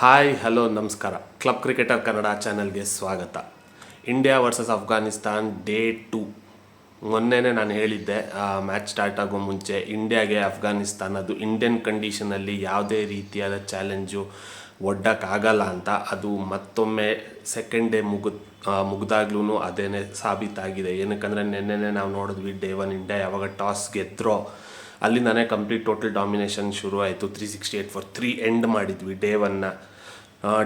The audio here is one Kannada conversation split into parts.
ಹಾಯ್ ಹಲೋ ನಮಸ್ಕಾರ. ಕ್ಲಬ್ ಕ್ರಿಕೆಟರ್ ಕನ್ನಡ ಚಾನಲ್ಗೆ ಸ್ವಾಗತ. India versus Afghanistan day 2. ಮೊನ್ನೆನೇ ನಾನು ಹೇಳಿದ್ದೆ, ಮ್ಯಾಚ್ ಸ್ಟಾರ್ಟ್ ಆಗೋ ಮುಂಚೆ ಇಂಡಿಯಾಗೆ ಅಫ್ಘಾನಿಸ್ತಾನ್ ಅದು ಇಂಡಿಯನ್ ಕಂಡೀಷನಲ್ಲಿ ಯಾವುದೇ ರೀತಿಯಾದ ಚಾಲೆಂಜು ಒಡ್ಡೋಕ್ಕಾಗಲ್ಲ ಅಂತ. ಅದು ಮತ್ತೊಮ್ಮೆ ಸೆಕೆಂಡ್ ಡೇ ಮುಗ್ದಾಗ್ಲೂ ಅದೇನೇ ಸಾಬೀತಾಗಿದೆ. ಏನಕ್ಕಂದರೆ ನಿನ್ನೆನೇ ನಾವು ನೋಡಿದ್ವಿ, ಡೇ 1 ಇಂಡಿಯಾ ಯಾವಾಗ ಟಾಸ್ ಗೆದ್ರೋ ಅಲ್ಲಿಂದನೇ ಕಂಪ್ಲೀಟ್ ಟೋಟಲ್ ಡಾಮಿನೇಷನ್ ಶುರು ಆಯಿತು. 368 ಫಾರ್ 3 ಎಂಡ್ ಮಾಡಿದ್ವಿ ಡೇ 1ನ.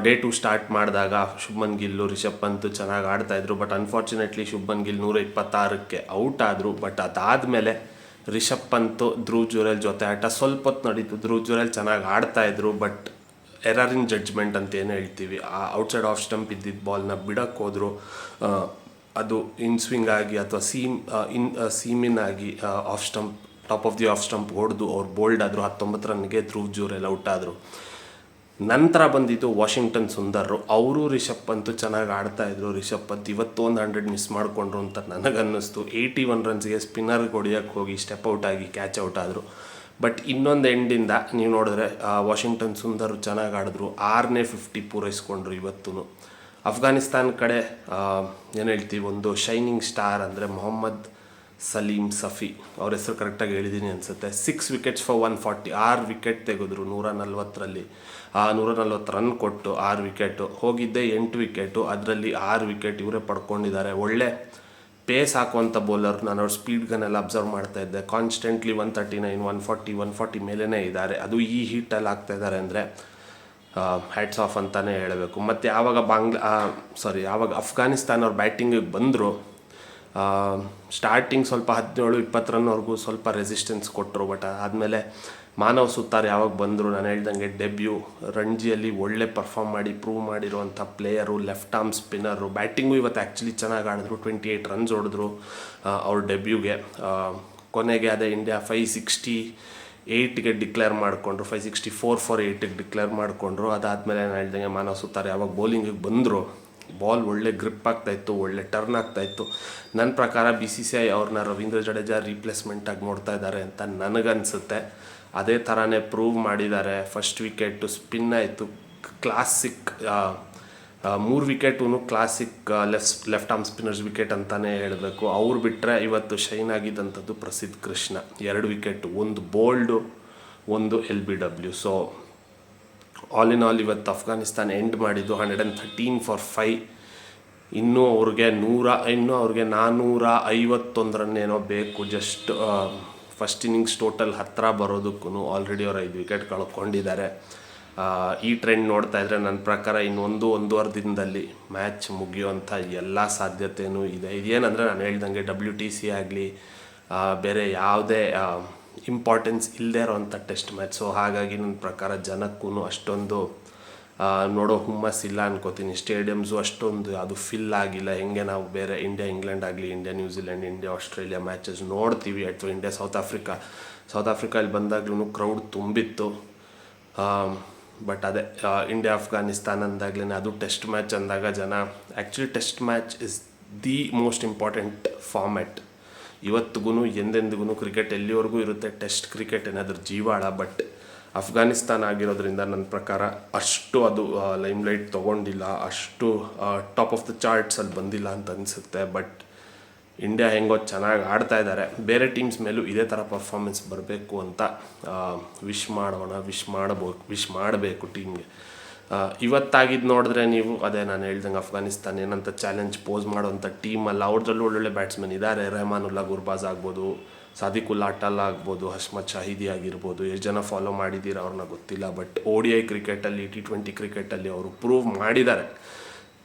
ಡೇ 2 ಸ್ಟಾರ್ಟ್ ಮಾಡಿದಾಗ ಶುಭ್ಮನ್ ಗಿಲ್ಲು, ರಿಷಬ್ ಪಂತ್ ಚೆನ್ನಾಗಿ ಆಡ್ತಾಯಿದ್ರು. ಬಟ್ ಅನ್ಫಾರ್ಚುನೇಟ್ಲಿ ಶುಭ್ಮನ್ ಗಿಲ್ 126ಕ್ಕೆ ಔಟ್ ಆದರು. ಬಟ್ ಅದಾದಮೇಲೆ ರಿಷಬ್ ಪಂತ್, ಧ್ರುವ್ ಜುರೇಲ್ ಜೊತೆ ಆಟ ಸ್ವಲ್ಪ ಹೊತ್ತು ನಡೀತು. ಧ್ರುವ್ ಜುರೇಲ್ ಚೆನ್ನಾಗಿ ಆಡ್ತಾಯಿದ್ರು, ಬಟ್ ಎರರ್ ಇನ್ ಜಡ್ಜ್ಮೆಂಟ್ ಅಂತ ಏನು ಹೇಳ್ತೀವಿ, ಆ ಔಟ್ಸೈಡ್ ಆಫ್ ಸ್ಟಂಪ್ ಇದ್ದಿದ್ದ ಬಾಲ್ನ ಬಿಡಕ್ಕೆ ಹೋದರು. ಅದು ಇನ್ ಸ್ವಿಂಗ್ ಆಗಿ ಅಥವಾ ಸೀಮಿನ್ ಆಗಿ of stump, top of the of stump ಹೊಡೆದು ಅವ್ರು ಬೋಲ್ಡ್ ಆದರು. 19 ರನ್ಗೆ ಧ್ರುವ್ ಜುರೇಲ್ ಔಟ್ ಆದರು. ನಂತರ ಬಂದಿದ್ದು ವಾಷಿಂಗ್ಟನ್ ಸುಂದರ್. ಅವರು ರಿಷಬ್ ಪಂತ್ ಚೆನ್ನಾಗಿ ಆಡ್ತಾಯಿದ್ರು. ರಿಷಬ್ ಪಂತ್ ಇವತ್ತು ಒಂದು 100 ಮಿಸ್ ಮಾಡಿಕೊಂಡ್ರು ಅಂತ ನನಗನ್ನಿಸ್ತು. 81 ರನ್ಸ್ಗೆ ಸ್ಪಿನ್ನರ್ಗೆ ಹೊಡಿಯೋಕ್ಕೆ ಹೋಗಿ ಸ್ಟೆಪ್ ಔಟ್ ಆಗಿ ಕ್ಯಾಚ್ ಔಟ್ ಆದರು. ಬಟ್ ಇನ್ನೊಂದು ಎಂಡಿಂದ ನೀವು ನೋಡಿದ್ರೆ ವಾಷಿಂಗ್ಟನ್ ಸುಂದರ್ ಚೆನ್ನಾಗಿ ಆಡಿದ್ರು. 6ನೇ 50 ಪೂರೈಸ್ಕೊಂಡ್ರು ಇವತ್ತು. ಅಫ್ಘಾನಿಸ್ತಾನ್ ಕಡೆ ಏನು ಹೇಳ್ತೀವಿ, ಒಂದು ಶೈನಿಂಗ್ ಸ್ಟಾರ್ ಅಂದರೆ ಮೊಹಮ್ಮದ್ ಸಲೀಮ್ ಸಫಿ, ಅವ್ರ ಹೆಸರು ಕರೆಕ್ಟಾಗಿ ಹೇಳಿದ್ದೀನಿ ಅನಿಸುತ್ತೆ. 6 ವಿಕೆಟ್ಸ್ ಫಾರ್ 140, 6 ವಿಕೆಟ್ ತೆಗೆದ್ರು 140ರಲ್ಲಿ. 140 ರನ್ ಕೊಟ್ಟು 6 ವಿಕೆಟು. ಹೋಗಿದ್ದೆ 8 ವಿಕೆಟು, ಅದರಲ್ಲಿ 6 ವಿಕೆಟ್ ಇವರೇ ಪಡ್ಕೊಂಡಿದ್ದಾರೆ. ಒಳ್ಳೆ ಪೇಸ್ ಹಾಕುವಂಥ ಬೌಲರ್. ನಾನು ಅವ್ರ ಸ್ಪೀಡ್ ಗನ್ನೆಲ್ಲ ಅಬ್ಸರ್ವ್ ಮಾಡ್ತಾ ಇದ್ದೆ. ಕಾನ್ಸ್ಟೆಂಟ್ಲಿ 139, 140 ಮೇಲೇ ಇದ್ದಾರೆ. ಅದು ಈ ಹೀಟಲ್ಲಿ ಆಗ್ತಾಯಿದ್ದಾರೆ ಅಂದರೆ ಹ್ಯಾಟ್ಸ್ ಆಫ್ ಅಂತಲೇ ಹೇಳಬೇಕು. ಮತ್ತು ಯಾವಾಗ ಅಫ್ಘಾನಿಸ್ತಾನ ಅವ್ರ ಬ್ಯಾಟಿಂಗಿಗೆ ಬಂದರು, ಸ್ಟಾರ್ಟಿಂಗ್ ಸ್ವಲ್ಪ 17-20 ರನ್ವರೆಗೂ ಸ್ವಲ್ಪ ರೆಸಿಸ್ಟೆನ್ಸ್ ಕೊಟ್ಟರು. ಬಟ್ ಆದಮೇಲೆ ಮಾನವ್ ಸುತಾರ್ ಯಾವಾಗ ಬಂದರು, ನಾನು ಹೇಳ್ದಂಗೆ ಡೆಬ್ಯೂ ರಣಜಿಯಲ್ಲಿ ಒಳ್ಳೆ ಪರ್ಫಾರ್ಮ್ ಮಾಡಿ ಪ್ರೂವ್ ಮಾಡಿರುವಂಥ player, left arm spinner. Batting ಇವತ್ತು ಆ್ಯಕ್ಚುಲಿ ಚೆನ್ನಾಗಿ ಆಡಿದ್ರು. 28 ರನ್ಸ್ ಹೊಡೆದ್ರು ಅವ್ರ ಡೆಬ್ಯೂಗೆ. ಕೊನೆಗೆ ಅದೇ ಇಂಡಿಯಾ 568ಗೆ ಡಿಕ್ಲೇರ್ ಮಾಡಿಕೊಂಡ್ರು. 564 ಫಾರ್ 8ಗೆ ಡಿಕ್ಲೇರ್ ಮಾಡಿಕೊಂಡ್ರು. ಅದಾದಮೇಲೆ ನಾನು ಹೇಳ್ದಂಗೆ ಮಾನವ್ ಸುತಾರ್ ಯಾವಾಗ ಬೌಲಿಂಗಿಗೆ ಬಂದರು, ಬಾಲ್ ಒಳ್ಳೆ ಗ್ರಿಪ್ ಆಗ್ತಾಯಿತ್ತು, ಒಳ್ಳೆ ಟರ್ನ್ ಆಗ್ತಾಯಿತ್ತು. ನನ್ನ ಪ್ರಕಾರ BCCI ಅವ್ರನ್ನ ರವೀಂದ್ರ ಜಡೇಜಾ ರೀಪ್ಲೇಸ್ಮೆಂಟಾಗಿ ನೋಡ್ತಾ ಇದ್ದಾರೆ ಅಂತ ನನಗನ್ಸುತ್ತೆ. ಅದೇ ಥರನೇ ಪ್ರೂವ್ ಮಾಡಿದ್ದಾರೆ. ಫಸ್ಟ್ ವಿಕೆಟು ಸ್ಪಿನ್ ಆಯಿತು, ಕ್ಲಾಸಿಕ್. 3 ವಿಕೆಟೂ classic left arm spinners wicket ಅಂತಲೇ ಹೇಳಬೇಕು. ಅವ್ರು ಬಿಟ್ಟರೆ ಇವತ್ತು ಶೈನ್ ಆಗಿದ್ದಂಥದ್ದು ಪ್ರಸಿದ್ಧ ಕೃಷ್ಣ. 2 ವಿಕೆಟು, ಒಂದು ಬೋಲ್ಡು, ಒಂದು LBW. So all in all ಇವತ್ತು ಅಫ್ಘಾನಿಸ್ತಾನ್ ಎಂಡ್ ಮಾಡಿದ್ದು 113 ಫಾರ್ 5. ಇನ್ನೂ ಅವ್ರಿಗೆ 451 ರನ್ ಏನೋ ಬೇಕು. ಜಸ್ಟ್ ಫಸ್ಟ್ ಇನ್ನಿಂಗ್ಸ್ ಟೋಟಲ್ ಹತ್ತಿರ ಬರೋದಕ್ಕೂ ಆಲ್ರೆಡಿ ಅವ್ರು 5 ವಿಕೆಟ್ ಕಳ್ಕೊಂಡಿದ್ದಾರೆ. ಈ ಟ್ರೆಂಡ್ ನೋಡ್ತಾ ಇದ್ದರೆ ನನ್ನ ಪ್ರಕಾರ ಇನ್ನೊಂದು 1.5 ದಿನದಲ್ಲಿ ಮ್ಯಾಚ್ ಮುಗಿಯುವಂಥ ಎಲ್ಲ ಸಾಧ್ಯತೆಯೂ ಇದೆ. ಇದೇನಂದರೆ ನಾನು ಹೇಳ್ದಂಗೆ WTC ಆಗಲಿ ಬೇರೆ ಯಾವುದೇ ಇಂಪಾರ್ಟೆನ್ಸ್ ಇಲ್ಲದೇ ಇರೋವಂಥ ಟೆಸ್ಟ್ ಮ್ಯಾಚ್. ಸೊ ಹಾಗಾಗಿ ನನ್ನ ಪ್ರಕಾರ ಜನಕ್ಕೂ ಅಷ್ಟೊಂದು ನೋಡೋ ಹುಮ್ಮಸ್ಸಿಲ್ಲ ಅನ್ಕೋತೀನಿ. ಸ್ಟೇಡಿಯಮ್ಸು ಅಷ್ಟೊಂದು ಅದು ಫಿಲ್ ಆಗಿಲ್ಲ. ಹೆಂಗೆ ನಾವು ಬೇರೆ ಇಂಡಿಯಾ ಇಂಗ್ಲೆಂಡ್ ಆಗಲಿ, India New Zealand, India Australia matches ನೋಡ್ತೀವಿ, ಅಥವಾ ಇಂಡಿಯಾ ಸೌತ್ ಆಫ್ರಿಕಾದಲ್ಲಿ ಬಂದಾಗ್ಲೂ ಕ್ರೌಡ್ ತುಂಬಿತ್ತು. ಬಟ್ ಅದೇ ಇಂಡಿಯಾ ಅಫ್ಘಾನಿಸ್ತಾನ್ ಅಂದಾಗಲೇ, ಅದು ಟೆಸ್ಟ್ ಮ್ಯಾಚ್ ಅಂದಾಗ ಜನ actually test match is the most important format. ಇವತ್ತಿಗೂ ಎಂದೆಂದಿಗೂ ಕ್ರಿಕೆಟ್ ಎಲ್ಲಿವರೆಗೂ ಇರುತ್ತೆ. ಟೆಸ್ಟ್ ಕ್ರಿಕೆಟ್ ಏನಾದರೂ ಜೀವಾಳ. ಬಟ್ ಅಫ್ಘಾನಿಸ್ತಾನ ಆಗಿರೋದ್ರಿಂದ ನನ್ನ ಪ್ರಕಾರ ಅಷ್ಟು ಅದು ಲೈಮ್ಲೈಟ್ ತೊಗೊಂಡಿಲ್ಲ, ಅಷ್ಟು ಟಾಪ್ ಆಫ್ ದ ಚಾರ್ಟ್ಸಲ್ಲಿ ಬಂದಿಲ್ಲ ಅಂತ ಅನಿಸುತ್ತೆ. ಬಟ್ ಇಂಡಿಯಾ ಹೆಂಗೋ ಚೆನ್ನಾಗಿ ಆಡ್ತಾ ಇದ್ದಾರೆ. ಬೇರೆ ಟೀಮ್ಸ್ ಮೇಲೂ ಇದೇ ಥರ ಪರ್ಫಾರ್ಮೆನ್ಸ್ ಬರಬೇಕು ಅಂತ ವಿಶ್ ಮಾಡಬೇಕು ಟೀಮ್ಗೆ. ಇವತ್ತಾಗಿದ್ದು ನೋಡಿದ್ರೆ ನೀವು, ಅದೇ ನಾನು ಹೇಳ್ದಂಗೆ ಅಫ್ಘಾನಿಸ್ತಾನ ಏನಂತ ಚಾಲೆಂಜ್ ಪೋಸ್ ಮಾಡೋವಂಥ ಟೀಮ್ ಅಲ್ಲ. ಅವ್ರದ್ರಲ್ಲೂ ಒಳ್ಳೊಳ್ಳೆ ಬ್ಯಾಟ್ಸ್ಮನ್ ಇದ್ದಾರೆ. ರೆಹಮಾನುಲ್ಲಾ ಗುರ್ಬಾಜ್ ಆಗ್ಬೋದು, ಸಾದಿಕುಲ್ಲಾ ಅಟಲ್ ಆಗ್ಬೋದು, ಹಸ್ಮತ್ ಶಾಹಿದಿ ಆಗಿರ್ಬೋದು. ಎಷ್ಟು ಜನ ಫಾಲೋ ಮಾಡಿದ್ದೀರ ಅವ್ರನ್ನ ಗೊತ್ತಿಲ್ಲ. ಬಟ್ ODI ಕ್ರಿಕೆಟಲ್ಲಿ, T20 ಕ್ರಿಕೆಟಲ್ಲಿ ಅವರು ಪ್ರೂವ್ ಮಾಡಿದ್ದಾರೆ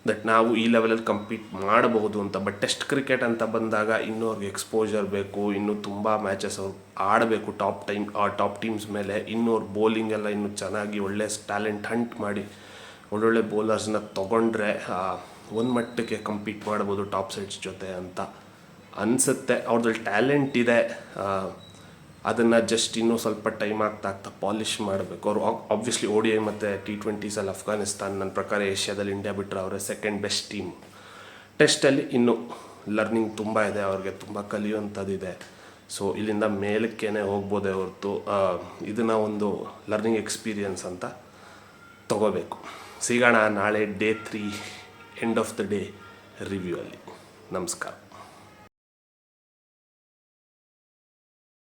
ದಟ್ ನಾವು ಈ ಲೆವೆಲಲ್ಲಿ ಕಂಪೀಟ್ ಮಾಡಬಹುದು ಅಂತ. ಬಟ್ ಟೆಸ್ಟ್ ಕ್ರಿಕೆಟ್ ಅಂತ ಬಂದಾಗ ಇನ್ನೂ ಅವ್ರಿಗೆ ಎಕ್ಸ್ಪೋಜರ್ ಬೇಕು, ಇನ್ನೂ ತುಂಬ ಮ್ಯಾಚಸ್ ಅವ್ರು ಆಡಬೇಕು ಟಾಪ್ ಟೀಮ್ಸ್ ಮೇಲೆ. ಇನ್ನೂ ಅವ್ರ ಬೌಲಿಂಗ್ ಎಲ್ಲ ಇನ್ನೂ ಚೆನ್ನಾಗಿ ಒಳ್ಳೆ ಟ್ಯಾಲೆಂಟ್ ಹಂಟ್ ಮಾಡಿ ಒಳ್ಳೊಳ್ಳೆ ಬೌಲರ್ಸ್ನ ತೊಗೊಂಡ್ರೆ ಒಂದು ಮಟ್ಟಕ್ಕೆ ಕಂಪೀಟ್ ಮಾಡ್ಬೋದು ಟಾಪ್ ಸೈಡ್ಸ್ ಜೊತೆ ಅಂತ ಅನಿಸುತ್ತೆ. ಅವ್ರದ್ರಲ್ಲಿ ಟ್ಯಾಲೆಂಟ್ ಇದೆ, ಅದನ್ನು ಜಸ್ಟ್ ಇನ್ನೂ ಸ್ವಲ್ಪ ಟೈಮ್ ಆಗ್ತಾ ಪಾಲಿಷ್ ಮಾಡಬೇಕು. ಅವರು ಆಬ್ವಿಯಸ್ಲಿ ODI ಮತ್ತು T20ಸಲ್ಲಿ ಅಫ್ಘಾನಿಸ್ತಾನ್ ನನ್ನ ಪ್ರಕಾರ ಏಷ್ಯಾದಲ್ಲಿ ಇಂಡಿಯಾ ಬಿಟ್ಟರೆ ಅವರೇ ಸೆಕೆಂಡ್ ಬೆಸ್ಟ್ ಟೀಮ್. ಟೆಸ್ಟಲ್ಲಿ ಇನ್ನೂ ಲರ್ನಿಂಗ್ ತುಂಬ ಇದೆ, ಅವ್ರಿಗೆ ತುಂಬ ಕಲಿಯುವಂಥದ್ದಿದೆ. ಸೊ ಇಲ್ಲಿಂದ ಮೇಲಕ್ಕೇ ಹೋಗ್ಬೋದೇ ಹೊರತು ಇದನ್ನು ಒಂದು ಲರ್ನಿಂಗ್ ಎಕ್ಸ್ಪೀರಿಯನ್ಸ್ ಅಂತ ತಗೋಬೇಕು. ಸಿಗೋಣ ನಾಳೆ day 3 end of the day review ಅಲ್ಲಿ. ನಮಸ್ಕಾರ.